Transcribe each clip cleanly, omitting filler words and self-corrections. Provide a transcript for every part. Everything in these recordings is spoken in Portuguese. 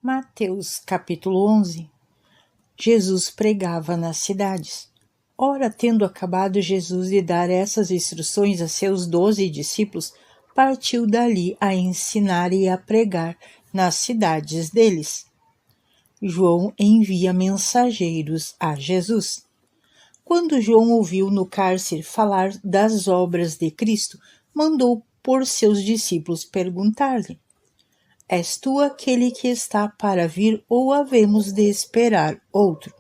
Mateus capítulo 11. Jesus pregava nas cidades. Ora, tendo acabado Jesus de dar essas instruções a seus 12 discípulos, partiu dali a ensinar e a pregar nas cidades deles. João envia mensageiros a Jesus. Quando João ouviu no cárcere falar das obras de Cristo, mandou por seus discípulos perguntar-lhe: És tu aquele que está para vir ou havemos de esperar outro?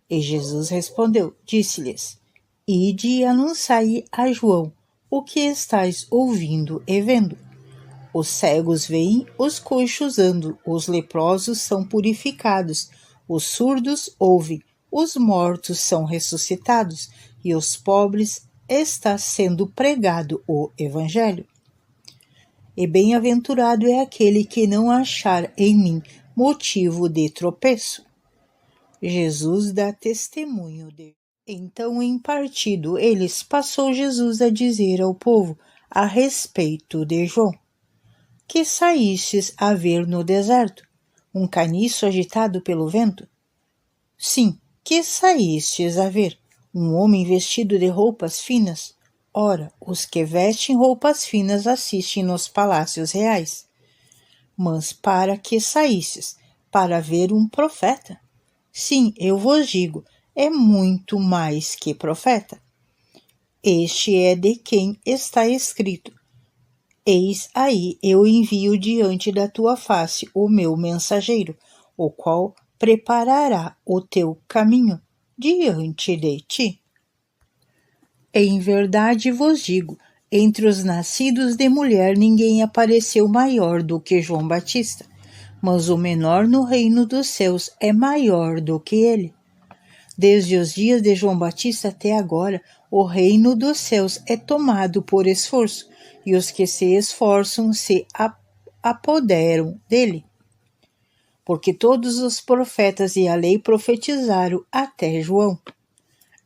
E Jesus respondeu, disse-lhes: Ide e anunciai a João o que estáis ouvindo e vendo. Os cegos veem, os coxos andam, os leprosos são purificados, os surdos ouvem, os mortos são ressuscitados e os pobres está sendo pregado o Evangelho. E bem-aventurado é aquele que não achar em mim motivo de tropeço. Jesus dá testemunho de. Então, em partido eles, passou Jesus a dizer ao povo a respeito de João: Que saístes a ver no deserto? Um caniço agitado pelo vento? Sim, que saístes a ver? Um homem vestido de roupas finas? Ora, os que vestem roupas finas assistem nos palácios reais. Mas para que saístes? Para ver um profeta? Sim, eu vos digo, é muito mais que profeta. Este é de quem está escrito: Eis aí eu envio diante da tua face o meu mensageiro, o qual preparará o teu caminho diante de ti. Em verdade vos digo, entre os nascidos de mulher ninguém apareceu maior do que João Batista, mas o menor no reino dos céus é maior do que ele. Desde os dias de João Batista até agora, o reino dos céus é tomado por esforço, e os que se esforçam se apoderam dele. Porque todos os profetas e a lei profetizaram até João.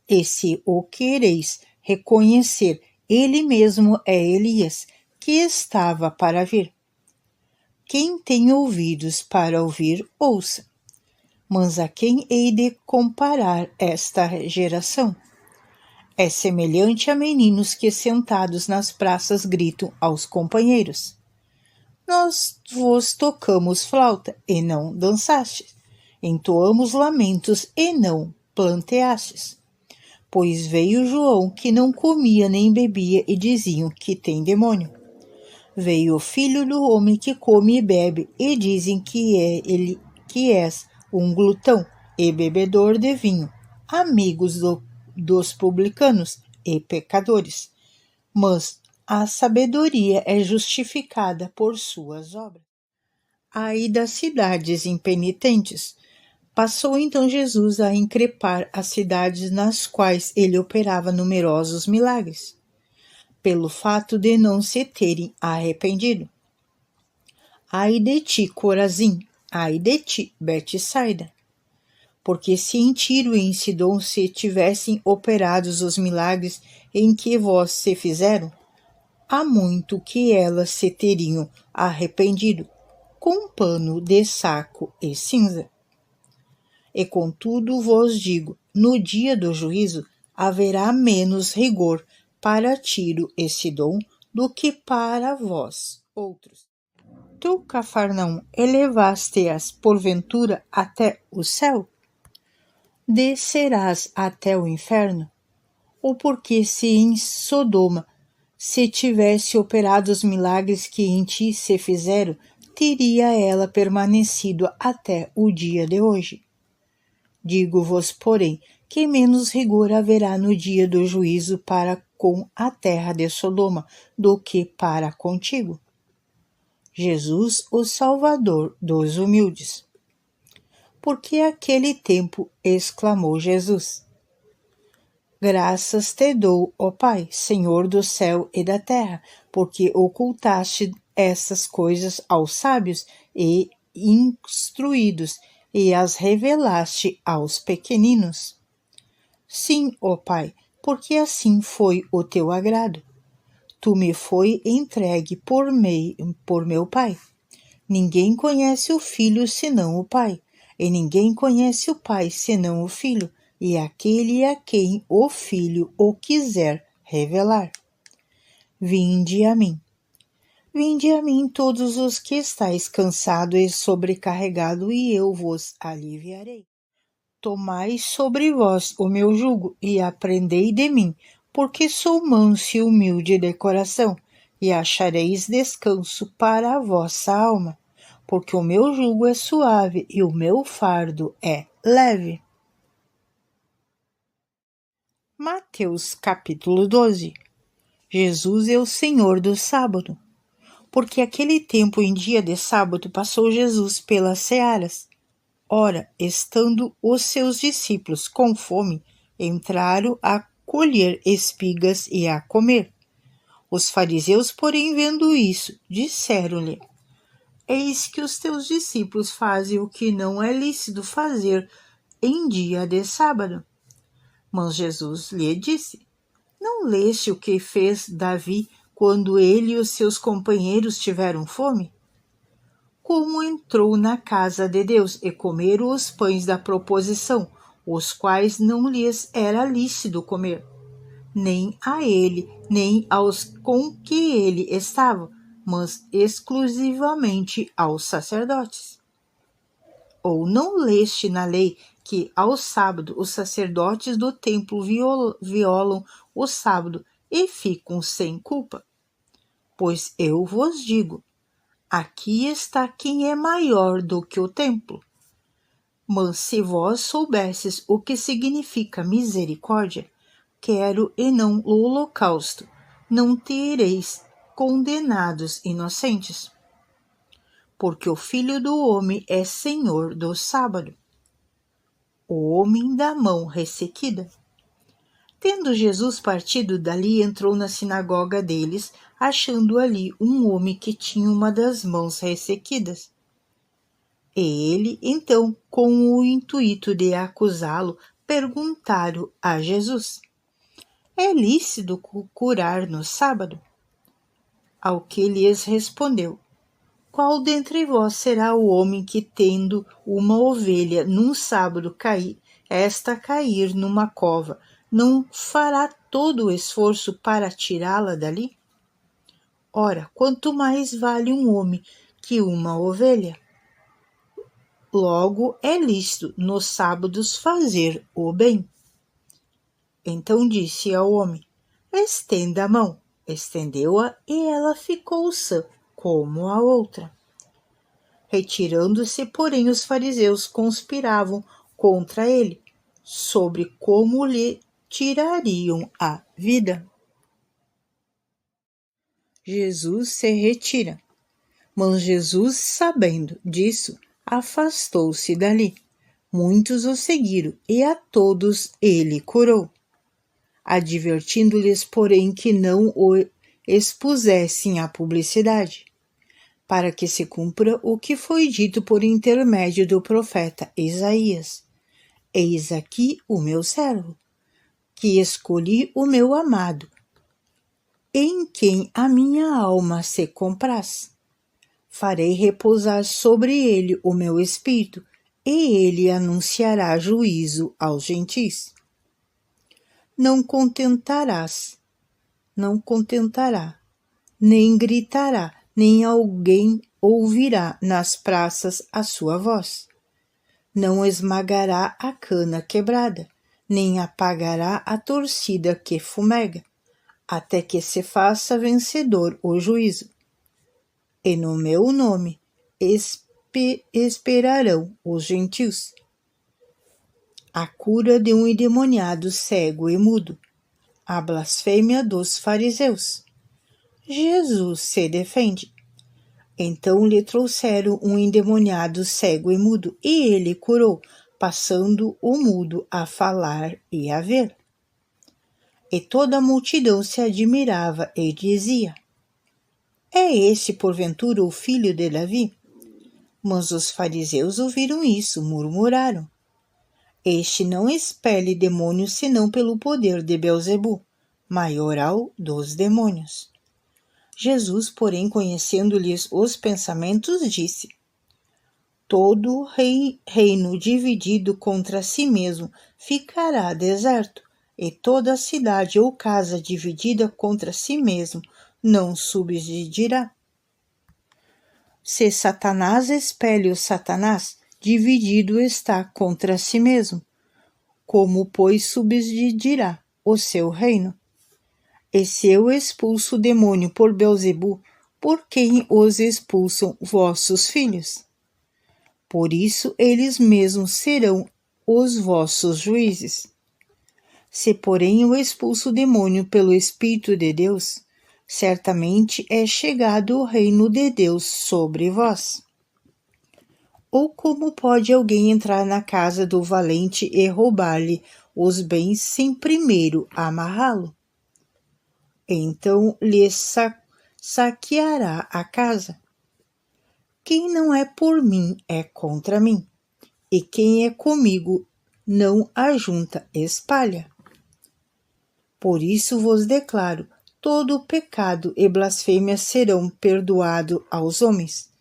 E se o quereis reconhecer, ele mesmo é Elias, que estava para vir. Quem tem ouvidos para ouvir, ouça. Mas a quem hei de comparar esta geração? É semelhante a meninos que sentados nas praças gritam aos companheiros: Nós vos tocamos flauta e não dançastes, entoamos lamentos e não planteastes. Pois veio João, que não comia nem bebia, e diziam que tem demônio. Veio o filho do homem que come e bebe, e dizem que és um glutão e bebedor de vinho, amigos dos publicanos e pecadores. Mas a sabedoria é justificada por suas obras. Ai das cidades impenitentes! Passou então Jesus a increpar as cidades nas quais ele operava numerosos milagres, pelo fato de não se terem arrependido. Ai de ti, Corazim! Ai de ti, Betsaida! Porque se em Tiro e em Sidom se tivessem operados os milagres em que vós se fizeram, há muito que elas se teriam arrependido, com pano de saco e cinza. E contudo vos digo, no dia do juízo haverá menos rigor para Tiro e Sidom do que para vós outros. Tu, Cafarnaum, elevaste-as porventura até o céu? Descerás até o inferno? Ou porque se em Sodoma se tivesse operado os milagres que em ti se fizeram, teria ela permanecido até o dia de hoje? Digo-vos, porém, que menos rigor haverá no dia do juízo para com a terra de Sodoma do que para contigo. Jesus, o Salvador dos humildes. Porque aquele tempo exclamou Jesus: Graças te dou, ó Pai, Senhor do céu e da terra, porque ocultaste essas coisas aos sábios e instruídos, e as revelaste aos pequeninos. Sim, ó Pai, porque assim foi o teu agrado. Tu me foi entregue por meu Pai. Ninguém conhece o Filho senão o Pai, e ninguém conhece o Pai senão o Filho, e aquele a quem o Filho o quiser revelar. Vinde a mim. Vinde a mim todos os que estáis cansados e sobrecarregados, e eu vos aliviarei. Tomai sobre vós o meu jugo e aprendei de mim, porque sou manso e humilde de coração, e achareis descanso para a vossa alma, porque o meu jugo é suave e o meu fardo é leve. Mateus capítulo 12. Jesus é o Senhor do sábado. Porque aquele tempo em dia de sábado passou Jesus pelas searas. Ora, estando os seus discípulos com fome, entraram a colher espigas e a comer. Os fariseus, porém, vendo isso, disseram-lhe: Eis que os teus discípulos fazem o que não é lícito fazer em dia de sábado. Mas Jesus lhe disse: Não leste o que fez Davi quando ele e os seus companheiros tiveram fome? Como entrou na casa de Deus e comeram os pães da proposição, os quais não lhes era lícito comer, nem a ele, nem aos com que ele estava, mas exclusivamente aos sacerdotes. Ou não leste na lei que, ao sábado, os sacerdotes do templo violam o sábado e ficam sem culpa? Pois eu vos digo, aqui está quem é maior do que o templo. Mas se vós soubesses o que significa misericórdia, quero e não o holocausto, não tereis condenados inocentes. Porque o Filho do Homem é Senhor do sábado. O homem da mão ressequida. Tendo Jesus partido dali, entrou na sinagoga deles, achando ali um homem que tinha uma das mãos ressequidas. E ele, então, com o intuito de acusá-lo, perguntaram a Jesus: É lícito curar no sábado? Ao que lhes respondeu: Qual dentre vós será o homem que, tendo uma ovelha num sábado cair numa cova, não fará todo o esforço para tirá-la dali? Ora, quanto mais vale um homem que uma ovelha? Logo é lícito nos sábados fazer o bem. Então disse ao homem: Estenda a mão. Estendeu-a e ela ficou sã, como a outra. Retirando-se, porém, os fariseus conspiravam contra ele, sobre como lhe tirariam a vida. Jesus se retira. Mas Jesus, sabendo disso, afastou-se dali. Muitos o seguiram, e a todos ele curou, advertindo-lhes, porém, que não o expusessem à publicidade, para que se cumpra o que foi dito por intermédio do profeta Isaías: Eis aqui o meu servo, que escolhi o meu amado, em quem a minha alma se compraz. Farei repousar sobre ele o meu espírito, e ele anunciará juízo aos gentis. Não contentará, nem gritará, nem alguém ouvirá nas praças a sua voz. Não esmagará a cana quebrada, nem apagará a torcida que fumega, até que se faça vencedor o juízo. E no meu nome esperarão os gentios. A cura de um endemoniado cego e mudo. A blasfêmia dos fariseus. Jesus se defende. Então lhe trouxeram um endemoniado cego e mudo, e ele curou, passando o mudo a falar e a ver. E toda a multidão se admirava e dizia: É este, porventura, o filho de Davi? Mas os fariseus ouviram isso, murmuraram: Este não expele demônios senão pelo poder de Beelzebu, maioral dos demônios. Jesus, porém, conhecendo-lhes os pensamentos, disse: Todo reino dividido contra si mesmo ficará deserto, e toda cidade ou casa dividida contra si mesmo não subsistirá. Se Satanás espelha o Satanás, dividido está contra si mesmo. Como, pois, subsistirá o seu reino? E se eu expulso o demônio por Beelzebu, por quem os expulsam vossos filhos? Por isso eles mesmos serão os vossos juízes. Se, porém, eu expulso o demônio pelo Espírito de Deus, certamente é chegado o reino de Deus sobre vós. Ou como pode alguém entrar na casa do valente e roubar-lhe os bens sem primeiro amarrá-lo? Então lhe saqueará a casa. Quem não é por mim é contra mim, e quem é comigo não ajunta espalha. Por isso vos declaro, todo pecado e blasfêmia serão perdoados aos homens,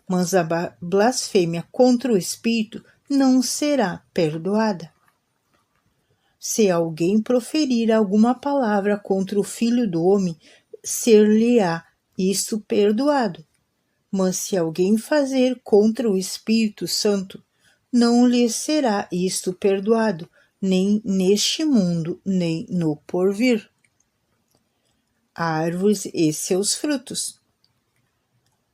mas a blasfêmia contra o Espírito não será perdoada. Se alguém proferir alguma palavra contra o Filho do Homem, ser-lhe-á isto perdoado. Mas se alguém fazer contra o Espírito Santo, não lhe será isto perdoado, nem neste mundo, nem no porvir. Árvores e seus frutos.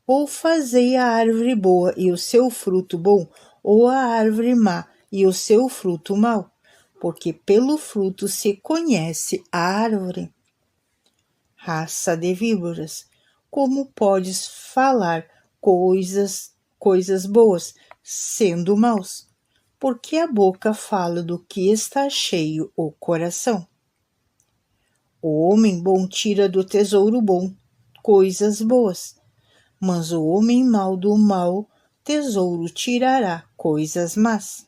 Ou fazei a árvore boa e o seu fruto bom, ou a árvore má e o seu fruto mau, porque pelo fruto se conhece a árvore. Raça de víboras, como podes falar coisas boas, sendo maus? Porque a boca fala do que está cheio o coração. O homem bom tira do tesouro bom coisas boas, mas o homem mau do mau tesouro tirará coisas más.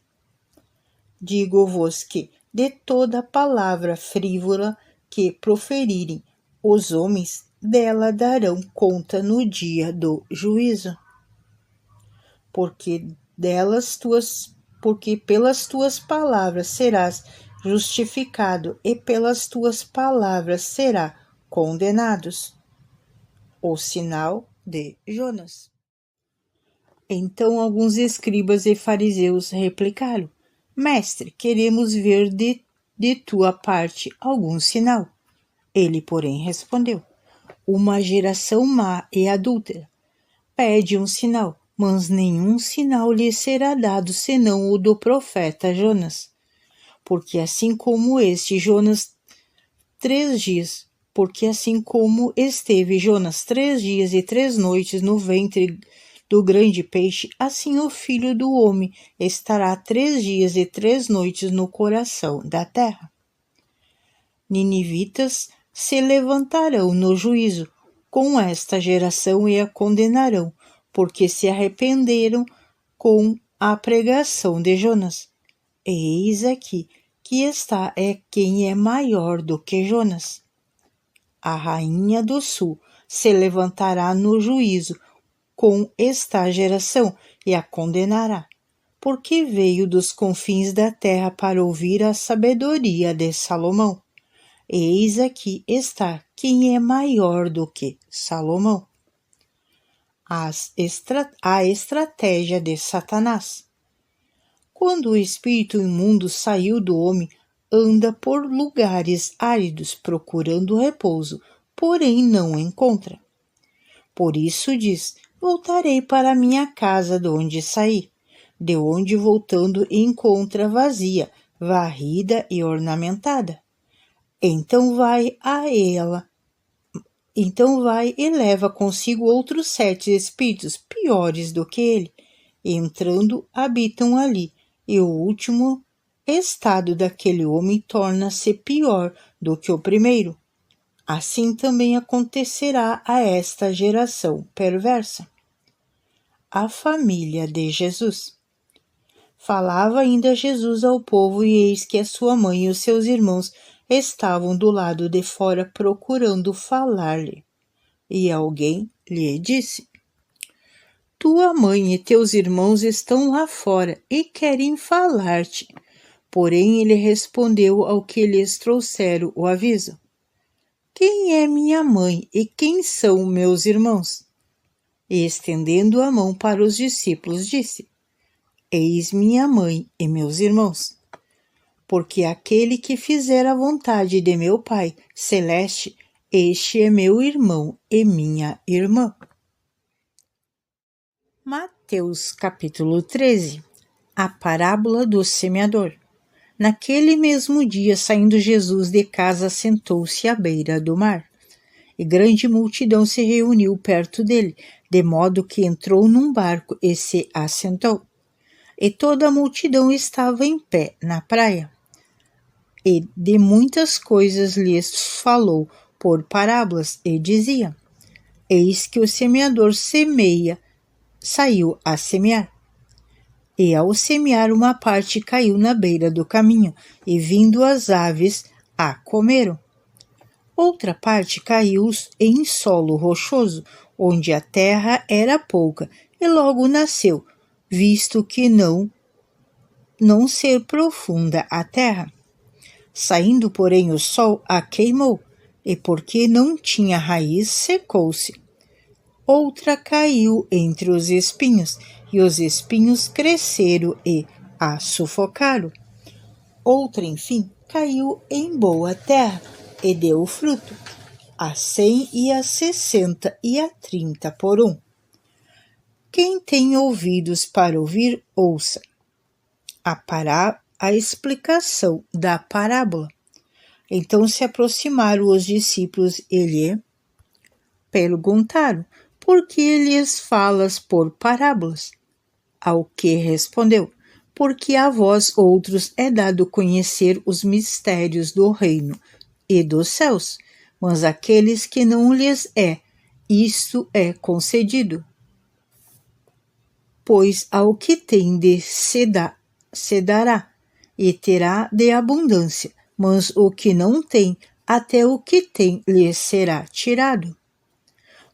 Digo-vos que, de toda palavra frívola que proferirem os homens, dela darão conta no dia do juízo. Porque pelas tuas palavras serás justificado e pelas tuas palavras será condenados. O sinal de Jonas. Então alguns escribas e fariseus replicaram: Mestre, queremos ver de tua parte algum sinal. Ele, porém, respondeu: Uma geração má e adúltera pede um sinal, mas nenhum sinal lhe será dado senão o do profeta Jonas. Porque assim como esteve Jonas 3 dias e 3 noites no ventre do grande peixe, assim o Filho do Homem estará 3 dias e 3 noites no coração da terra. Ninivitas se levantarão no juízo com esta geração e a condenarão, porque se arrependeram com a pregação de Jonas. E eis aqui que está quem é maior do que Jonas. A rainha do sul se levantará no juízo com esta geração e a condenará, porque veio dos confins da terra para ouvir a sabedoria de Salomão. Eis aqui está quem é maior do que Salomão. A estratégia de Satanás. Quando o espírito imundo saiu do homem, anda por lugares áridos procurando repouso, porém não encontra. Por isso diz: voltarei para minha casa de onde saí, de onde voltando encontra vazia, varrida e ornamentada. Então vai e leva consigo outros 7 espíritos piores do que ele, e entrando habitam ali, e o último estado daquele homem torna-se pior do que o primeiro. Assim também acontecerá a esta geração perversa. A família de Jesus. Falava ainda Jesus ao povo, e eis que a sua mãe e os seus irmãos estavam do lado de fora procurando falar-lhe. E alguém lhe disse: tua mãe e teus irmãos estão lá fora e querem falar-te. Porém ele respondeu ao que lhes trouxeram o aviso: quem é minha mãe e quem são meus irmãos? E estendendo a mão para os discípulos, disse: eis minha mãe e meus irmãos. Porque aquele que fizer a vontade de meu Pai celeste, este é meu irmão e minha irmã. Mateus capítulo 13. A parábola do semeador. Naquele mesmo dia, saindo Jesus de casa, sentou-se à beira do mar. E grande multidão se reuniu perto dele, de modo que entrou num barco e se assentou. E toda a multidão estava em pé na praia. E de muitas coisas lhes falou por parábolas, e dizia: eis que o semeador saiu a semear. E ao semear, uma parte caiu na beira do caminho, e vindo as aves, a comeram. Outra parte caiu em solo rochoso, onde a terra era pouca, e logo nasceu, visto que não ser profunda a terra. Saindo, porém, o sol a queimou, e porque não tinha raiz, secou-se. Outra caiu entre os espinhos, e os espinhos cresceram e a sufocaram. Outra, enfim, caiu em boa terra, e deu fruto, a 100 e a 60 e a 30 por um. Quem tem ouvidos para ouvir, ouça. A explicação da parábola. Então se aproximaram os discípulos e lhe perguntaram: por que lhes falas por parábolas? Ao que respondeu: porque a vós outros é dado conhecer os mistérios do reino e dos céus, mas aqueles que não lhes isto é concedido. Pois ao que tem de se dará, e terá de abundância, mas o que não tem, até o que tem lhe será tirado.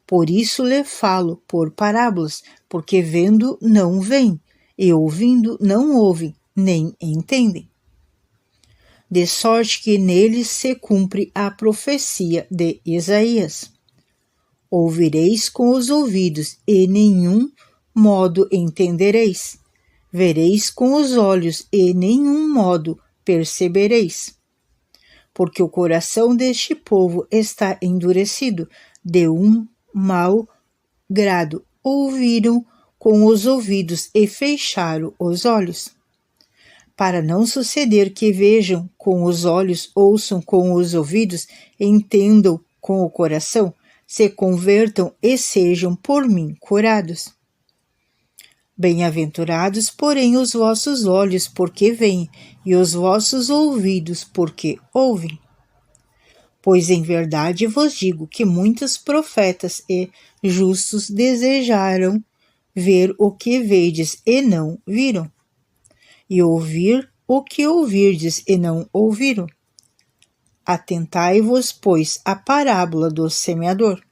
Por isso lhe falo por parábolas, porque vendo não veem, e ouvindo não ouvem, nem entendem. De sorte que neles se cumpre a profecia de Isaías. Ouvireis com os ouvidos, e nenhum modo entendereis. Vereis com os olhos, e nenhum modo percebereis. Porque o coração deste povo está endurecido, de um mau grado. Ouviram com os ouvidos e fecharam os olhos. Para não suceder que vejam com os olhos, ouçam com os ouvidos, entendam com o coração, se convertam e sejam por mim curados. Bem-aventurados, porém, os vossos olhos, porque veem, e os vossos ouvidos, porque ouvem. Pois em verdade vos digo que muitos profetas e justos desejaram ver o que vedes e não viram, e ouvir o que ouvirdes e não ouviram. Atentai-vos, pois, à parábola do semeador.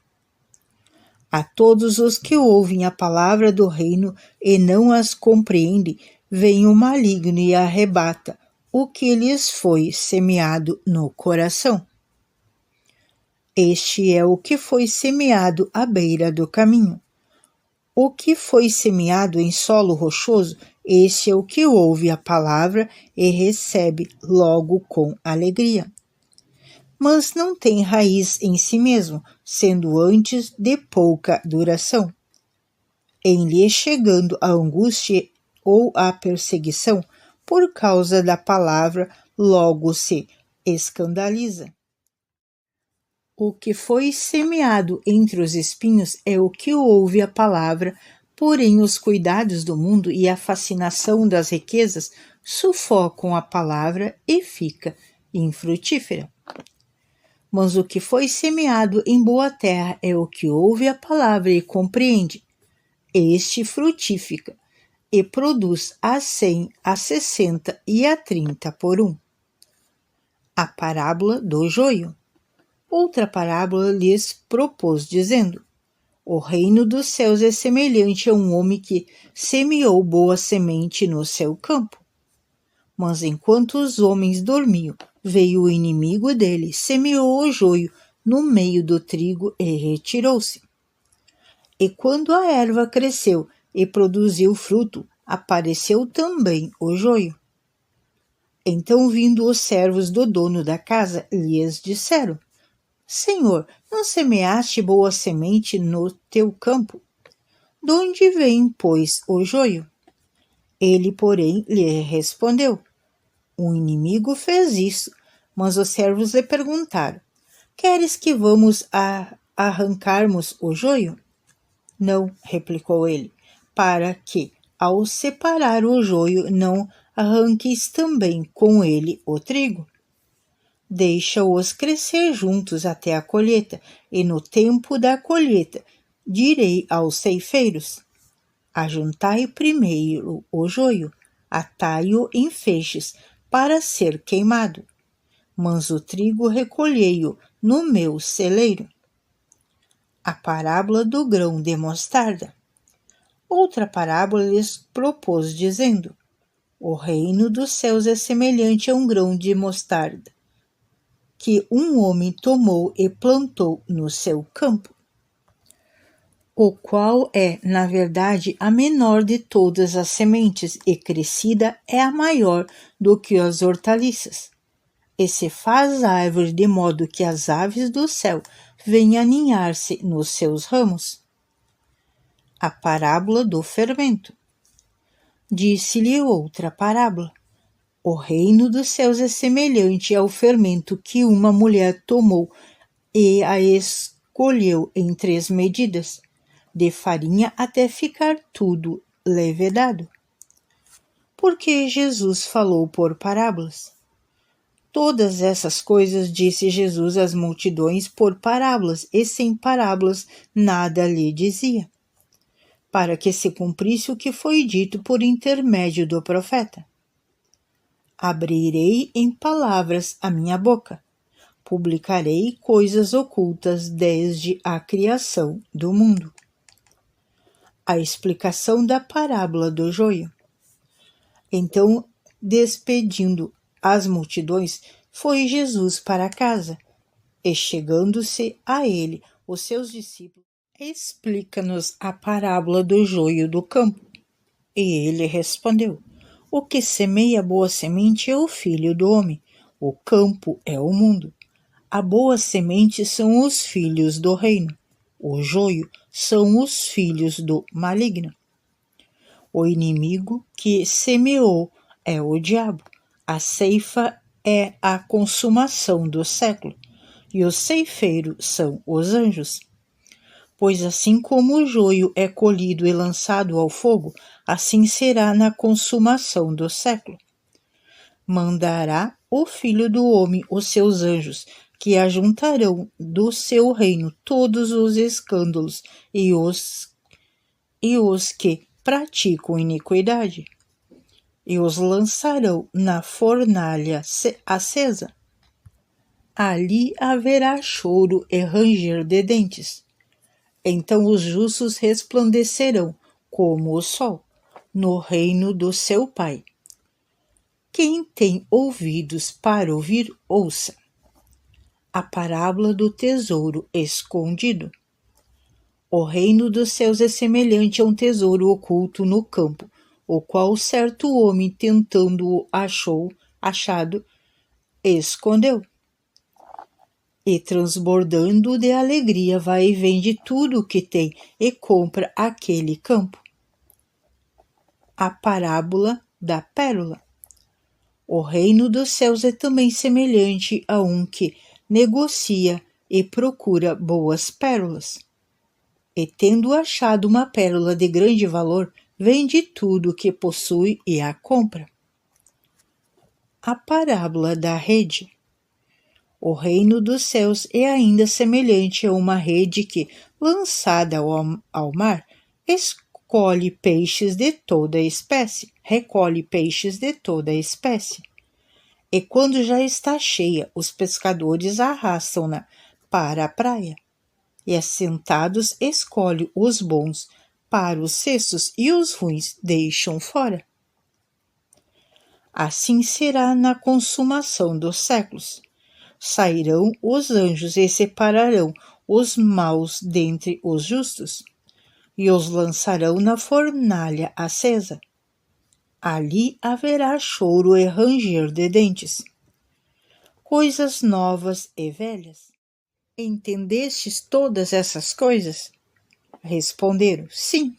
A todos os que ouvem a palavra do reino e não as compreendem, vem o maligno e arrebata o que lhes foi semeado no coração. Este é o que foi semeado à beira do caminho. O que foi semeado em solo rochoso, este é o que ouve a palavra e recebe logo com alegria. Mas não tem raiz em si mesmo, sendo antes de pouca duração. Em lhe chegando a angústia ou a perseguição, por causa da palavra, logo se escandaliza. O que foi semeado entre os espinhos é o que ouve a palavra, porém os cuidados do mundo e a fascinação das riquezas sufocam a palavra e fica infrutífera. Mas o que foi semeado em boa terra é o que ouve a palavra e compreende. Este frutifica e produz a 100, a 60 e a 30 por um. A parábola do joio. Outra parábola lhes propôs, dizendo: o reino dos céus é semelhante a um homem que semeou boa semente no seu campo. Mas enquanto os homens dormiam, veio o inimigo dele, semeou o joio no meio do trigo e retirou-se. E quando a erva cresceu e produziu fruto, apareceu também o joio. Então, vindo os servos do dono da casa, lhes disseram: Senhor, não semeaste boa semente no teu campo? De onde vem, pois, o joio? Ele, porém, lhe respondeu: o inimigo fez isso. Mas os servos lhe perguntaram: queres que vamos arrancarmos o joio? Não, replicou ele, para que, ao separar o joio, não arranques também com ele o trigo. Deixa-os crescer juntos até a colheita, e no tempo da colheita direi aos ceifeiros: ajuntai primeiro o joio, atai-o em feixes, para ser queimado, mas o trigo recolhei-o no meu celeiro. A parábola do grão de mostarda. Outra parábola lhes propôs, dizendo: o reino dos céus é semelhante a um grão de mostarda, que um homem tomou e plantou no seu campo, o qual é, na verdade, a menor de todas as sementes, e crescida é a maior do que as hortaliças. E se faz árvore de modo que as aves do céu venham aninhar-se nos seus ramos. A parábola do fermento. Disse-lhe outra parábola: o reino dos céus é semelhante ao fermento que uma mulher tomou e a escolheu em 3 medidas, de farinha até ficar tudo levedado. Porque Jesus falou por parábolas. Todas essas coisas disse Jesus às multidões por parábolas, e sem parábolas nada lhe dizia, para que se cumprisse o que foi dito por intermédio do profeta: abrirei em palavras a minha boca, publicarei coisas ocultas desde a criação do mundo. A explicação da parábola do joio. Então, despedindo as multidões, foi Jesus para casa, e chegando-se a ele, os seus discípulos, explica-nos a parábola do joio do campo. E ele respondeu: o que semeia boa semente é o filho do homem, o campo é o mundo. A boa semente são os filhos do reino, o joio são os filhos do maligno. O inimigo que semeou é o diabo, a ceifa é a consumação do século, e os ceifeiros são os anjos. Pois assim como o joio é colhido e lançado ao fogo, assim será na consumação do século. Mandará o Filho do Homem os seus anjos, que ajuntarão do seu reino todos os escândalos e os que praticam iniquidade, e os lançarão na fornalha acesa. Ali haverá choro e ranger de dentes. Então os justos resplandecerão como o sol no reino do seu Pai. Quem tem ouvidos para ouvir, ouça. A parábola do tesouro escondido. O reino dos céus é semelhante a um tesouro oculto no campo, o qual certo homem, tentando-o achado, escondeu. E transbordando de alegria, vai e vende tudo o que tem e compra aquele campo. A parábola da pérola. O reino dos céus é também semelhante a um que negocia e procura boas pérolas. E tendo achado uma pérola de grande valor, vende tudo o que possui e a compra. A parábola da rede. O reino dos céus é ainda semelhante a uma rede que, lançada ao mar, recolhe peixes de toda espécie. E quando já está cheia, os pescadores arrastam-na para a praia, e assentados escolhe os bons para os cestos e os ruins deixam fora. Assim será na consumação dos séculos. Sairão os anjos e separarão os maus dentre os justos, e os lançarão na fornalha acesa. Ali haverá choro e ranger de dentes. Coisas novas e velhas. Entendestes todas essas coisas? Responderam, sim.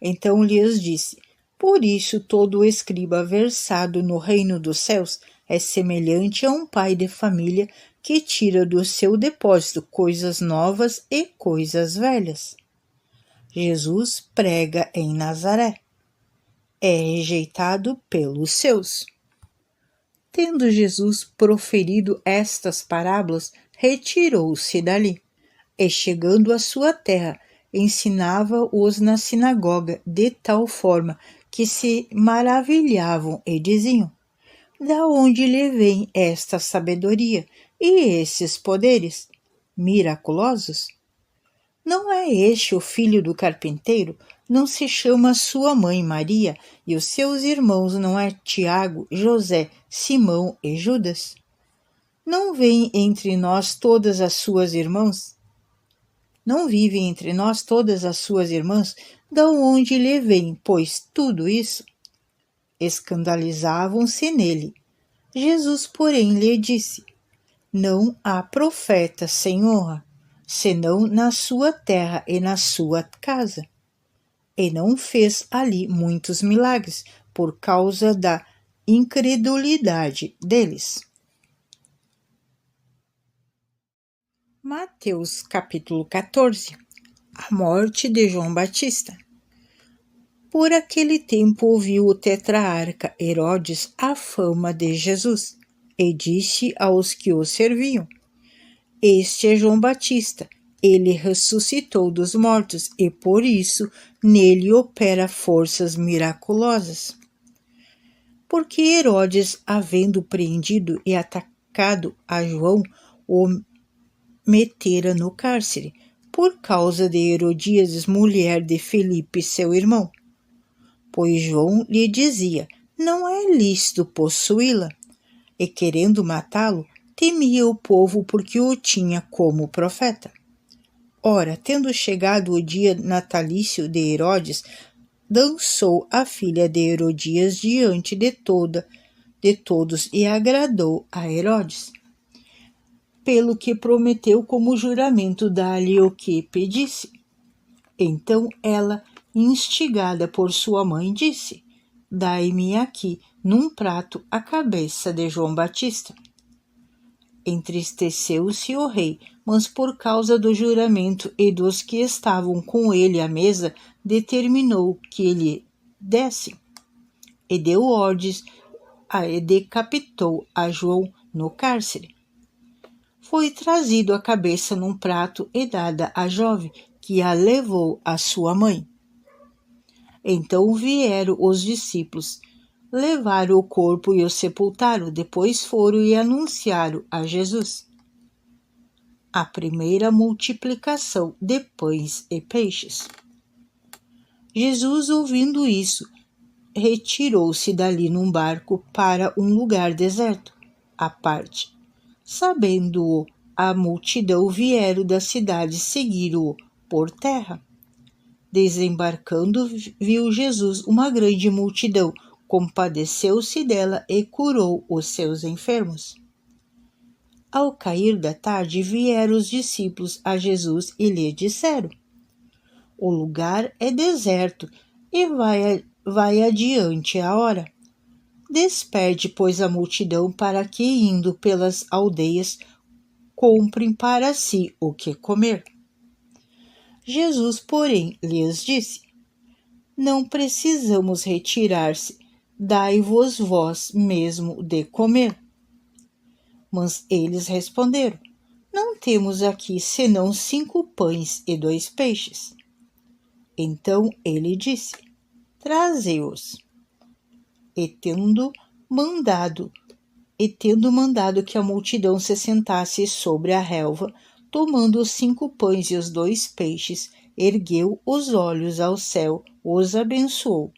Então lhes disse, por isso todo escriba versado no reino dos céus é semelhante a um pai de família que tira do seu depósito coisas novas e coisas velhas. Jesus prega em Nazaré. É rejeitado pelos seus. Tendo Jesus proferido estas parábolas, retirou-se dali, e chegando à sua terra, ensinava-os na sinagoga de tal forma que se maravilhavam e diziam, da onde lhe vem esta sabedoria e esses poderes miraculosos? Não é este o filho do carpinteiro? Não se chama sua mãe Maria e os seus irmãos não é Tiago, José, Simão e Judas? Não vêm entre nós todas as suas irmãs? Não vivem entre nós todas as suas irmãs? Da onde lhe vem, pois, tudo isso? Escandalizavam-se nele. Jesus, porém, lhe disse, não há profeta sem honra, senão na sua terra e na sua casa. E não fez ali muitos milagres, por causa da incredulidade deles. Mateus capítulo 14. A morte de João Batista. Por aquele tempo ouviu o tetrarca Herodes a fama de Jesus, e disse aos que o serviam, este é João Batista, ele ressuscitou dos mortos, e por isso nele opera forças miraculosas. Porque Herodes, havendo prendido e atacado a João, o metera no cárcere, por causa de Herodíades, mulher de Filipe, seu irmão. Pois João lhe dizia, não é lícito possuí-la, e querendo matá-lo, temia o povo porque o tinha como profeta. Ora, tendo chegado o dia natalício de Herodes, dançou a filha de Herodias diante de todos e agradou a Herodes. Pelo que prometeu como juramento dar-lhe o que pedisse. Então ela, instigada por sua mãe, disse, dai-me aqui, num prato, a cabeça de João Batista. Entristeceu-se o rei, mas por causa do juramento e dos que estavam com ele à mesa, determinou que lhe desse. E deu ordens e decapitou a João no cárcere. Foi trazido a cabeça num prato e dada à jovem, que a levou à sua mãe. Então vieram os discípulos, levaram o corpo e o sepultaram, depois foram e anunciaram a Jesus. A primeira multiplicação de pães e peixes. Jesus, ouvindo isso, retirou-se dali num barco para um lugar deserto, à parte. Sabendo-o, a multidão vieram da cidade seguir-o por terra. Desembarcando, viu Jesus uma grande multidão, compadeceu-se dela e curou os seus enfermos. Ao cair da tarde, vieram os discípulos a Jesus e lhe disseram, o lugar é deserto e vai adiante a hora. Despede, pois, a multidão para que, indo pelas aldeias, comprem para si o que comer. Jesus, porém, lhes disse, não precisamos retirar-se, dai-vos vós mesmo de comer. Mas eles responderam, não temos aqui senão 5 pães e 2 peixes. Então ele disse, traze-os. E tendo mandado que a multidão se sentasse sobre a relva, tomando os 5 pães e os 2 peixes, ergueu os olhos ao céu, os abençoou.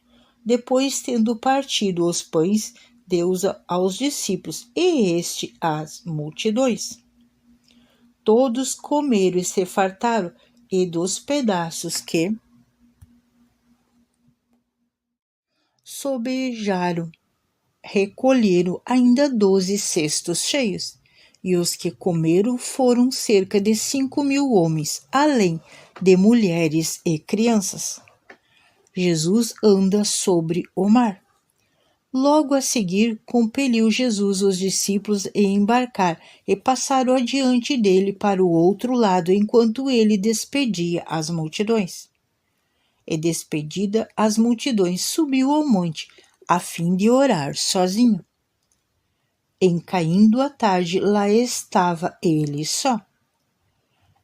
Depois, tendo partido os pães, deu-os aos discípulos e este às multidões. Todos comeram e se fartaram, e dos pedaços que sobejaram, recolheram ainda 12 cestos cheios. E os que comeram foram cerca de 5.000 homens, além de mulheres e crianças. Jesus anda sobre o mar. Logo a seguir, compeliu Jesus os discípulos a embarcar e passaram adiante dele para o outro lado, enquanto ele despedia as multidões. E despedida as multidões, subiu ao monte, a fim de orar sozinho. Em caindo a tarde, lá estava ele só.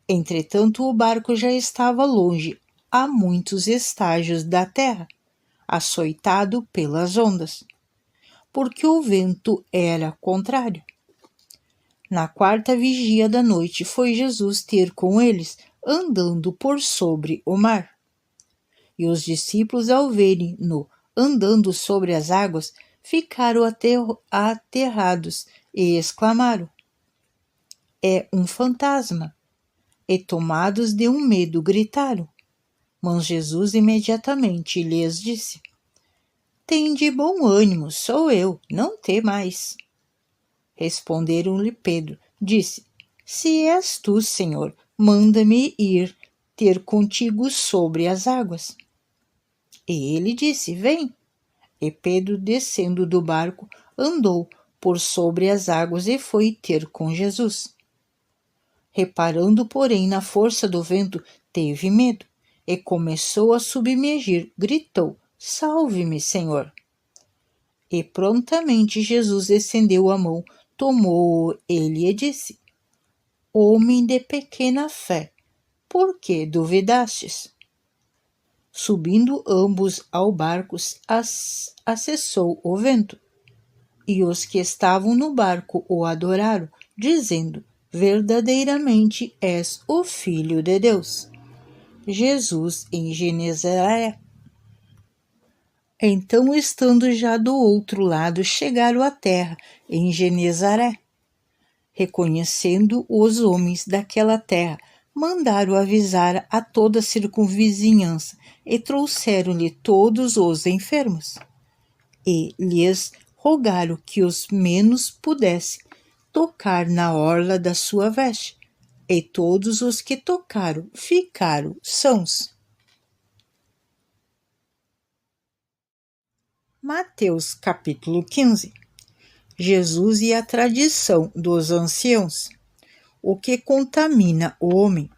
Entretanto, o barco já estava longe, a muitos estágios da terra, açoitado pelas ondas, porque o vento era contrário. Na 4ª vigia da noite foi Jesus ter com eles, andando por sobre o mar. E os discípulos, ao verem-no andando sobre as águas, ficaram aterrados e exclamaram: é um fantasma! E tomados de um medo, gritaram. Mas Jesus imediatamente lhes disse: tende bom ânimo, sou eu, não temais. Responderam-lhe Pedro, disse: se és tu, Senhor, manda-me ir ter contigo sobre as águas. E ele disse: vem. E Pedro, descendo do barco, andou por sobre as águas e foi ter com Jesus. Reparando, porém, na força do vento, teve medo e começou a submergir. Gritou: salve-me, Senhor! E prontamente Jesus estendeu a mão, tomou-o ele e disse: homem de pequena fé, por que duvidastes? Subindo ambos ao barco, acessou o vento. E os que estavam no barco o adoraram, dizendo: verdadeiramente és o Filho de Deus. Jesus em Genezaré. Então, estando já do outro lado, chegaram à terra, em Genezaré. Reconhecendo os homens daquela terra, mandaram avisar a toda a circunvizinhança e trouxeram-lhe todos os enfermos. E lhes rogaram que os menos pudessem tocar na orla da sua veste. E todos os que tocaram ficaram sãos. Mateus capítulo 15. Jesus e a tradição dos anciãos. O que contamina o homem?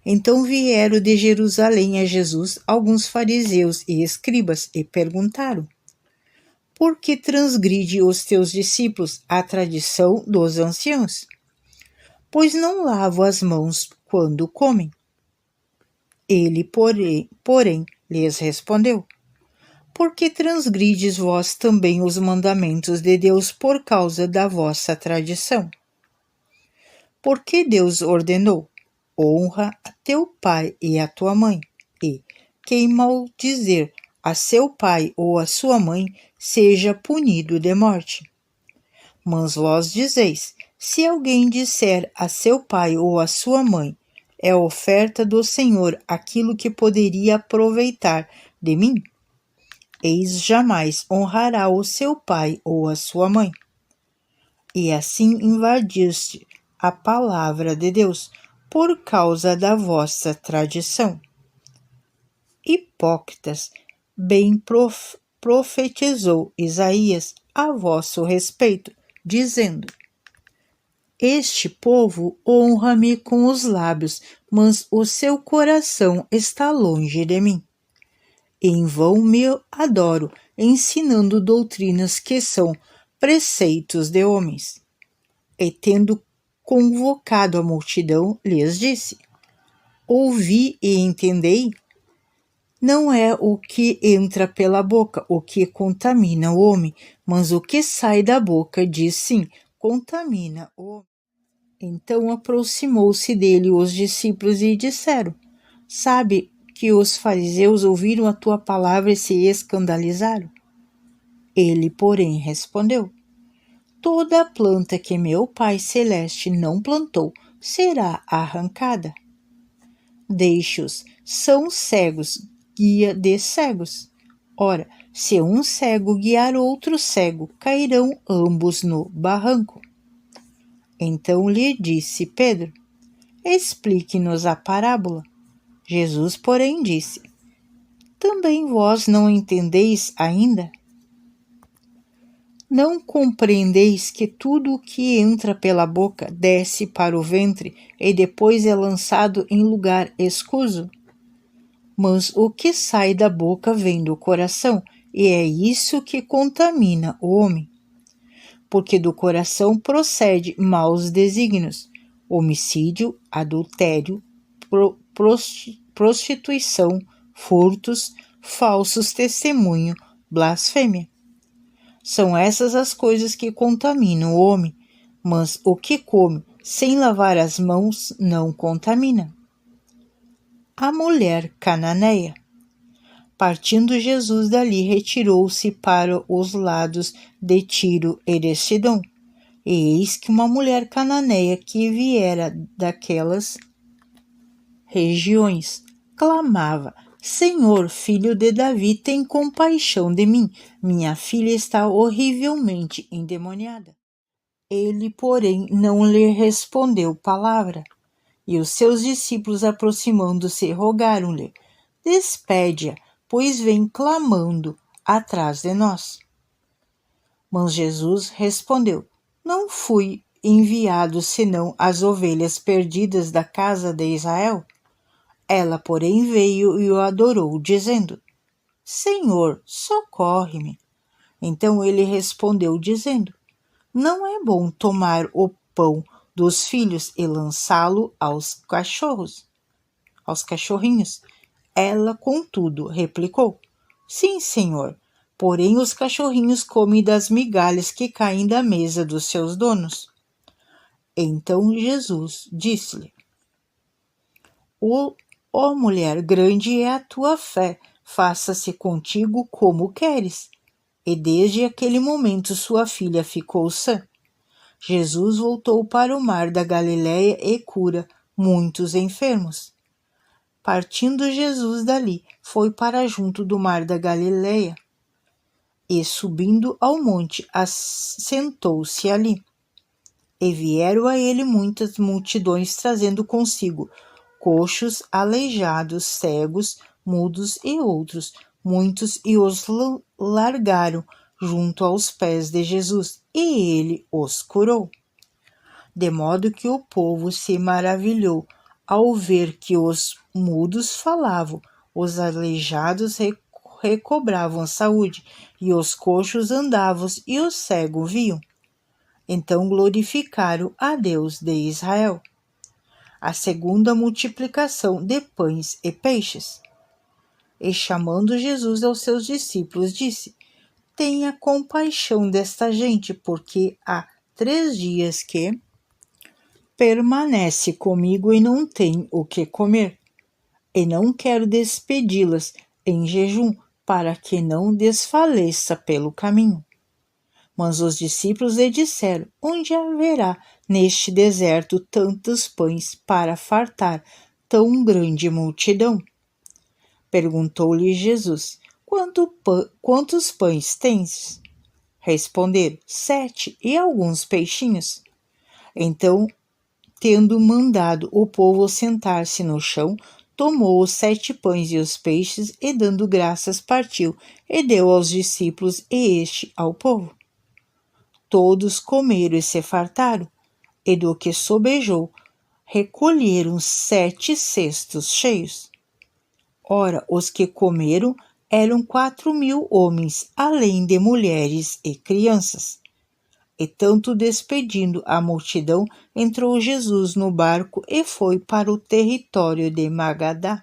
Então vieram de Jerusalém a Jesus alguns fariseus e escribas e perguntaram: por que transgride os teus discípulos a tradição dos anciãos? Pois não lavam as mãos quando comem. Ele, porém, lhes respondeu: por que transgrides vós também os mandamentos de Deus por causa da vossa tradição? Porque Deus ordenou: honra a teu pai e a tua mãe, e quem maldizer a seu pai ou a sua mãe seja punido de morte. Mas vós dizeis: se alguém disser a seu pai ou a sua mãe, é oferta do Senhor aquilo que poderia aproveitar de mim, eis jamais honrará o seu pai ou a sua mãe. E assim invadiste a palavra de Deus por causa da vossa tradição. Hipócritas, bem profetizou Isaías a vosso respeito, dizendo: este povo honra-me com os lábios, mas o seu coração está longe de mim. Em vão me adoro, ensinando doutrinas que são preceitos de homens. E tendo convocado a multidão, lhes disse: ouvi e entendei. Não é o que entra pela boca o que contamina o homem, mas o que sai da boca, diz sim, contamina o homem. Então aproximou-se dele os discípulos e disseram: Sabe que os fariseus ouviram a tua palavra e se escandalizaram? Ele, porém, respondeu: Toda a planta que meu Pai Celeste não plantou será arrancada. Deixe-os, são cegos, guia de cegos. Ora, se um cego guiar outro cego, cairão ambos no barranco. Então lhe disse Pedro: Explique-nos a parábola. Jesus, porém, disse: Também vós não entendeis ainda? Não compreendeis que tudo o que entra pela boca desce para o ventre e depois é lançado em lugar escuso? Mas o que sai da boca vem do coração, e é isso que contamina o homem. Porque do coração procede maus desígnios, homicídio, adultério, prostituição, furtos, falsos testemunho, blasfêmia. São essas as coisas que contaminam o homem, mas o que come sem lavar as mãos não contamina. A mulher cananeia. Partindo Jesus dali, retirou-se para os lados de Tiro e de Sidom. E eis que uma mulher cananeia que viera daquelas regiões clamava: Senhor, filho de Davi, tem compaixão de mim. Minha filha está horrivelmente endemoniada. Ele, porém, não lhe respondeu palavra. E os seus discípulos, aproximando-se, rogaram-lhe: Despede-a, pois vem clamando atrás de nós. Mas Jesus respondeu: Não fui enviado senão as ovelhas perdidas da casa de Israel. Ela, porém, veio e o adorou, dizendo: Senhor, socorre-me. Então ele respondeu, dizendo: Não é bom tomar o pão dos filhos e lançá-lo aos cachorrinhos. Ela, contudo, replicou: Sim, senhor, porém os cachorrinhos comem das migalhas que caem da mesa dos seus donos. Então Jesus disse-lhe: Ó mulher, grande é a tua fé, faça-se contigo como queres. E desde aquele momento sua filha ficou sã. Jesus voltou para o mar da Galileia e cura muitos enfermos. Partindo Jesus dali, foi para junto do mar da Galileia, e subindo ao monte, assentou-se ali. E vieram a ele muitas multidões, trazendo consigo coxos, aleijados, cegos, mudos e outros, muitos, e os largaram junto aos pés de Jesus, e ele os curou. De modo que o povo se maravilhou ao ver que os mudos falavam, os aleijados recobravam saúde, e os coxos andavam, e os cegos viam. Então glorificaram a Deus de Israel. A segunda multiplicação de pães e peixes. E chamando Jesus aos seus discípulos, disse: Tenha compaixão desta gente, porque há 3 dias que permanece comigo e não tem o que comer. E não quero despedi-las em jejum, para que não desfaleça pelo caminho. Mas os discípulos lhe disseram: Onde haverá neste deserto tantos pães para fartar tão grande multidão? Perguntou-lhe Jesus: Quantos pães tens? Responderam: 7, e alguns peixinhos. Então, tendo mandado o povo sentar-se no chão, tomou os 7 pães e os peixes, e dando graças partiu, e deu aos discípulos, e este ao povo. Todos comeram e se fartaram, e do que sobejou, recolheram 7 cestos cheios. Ora, os que comeram eram 4.000 homens, além de mulheres e crianças. E tanto despedindo a multidão, entrou Jesus no barco e foi para o território de Magadá.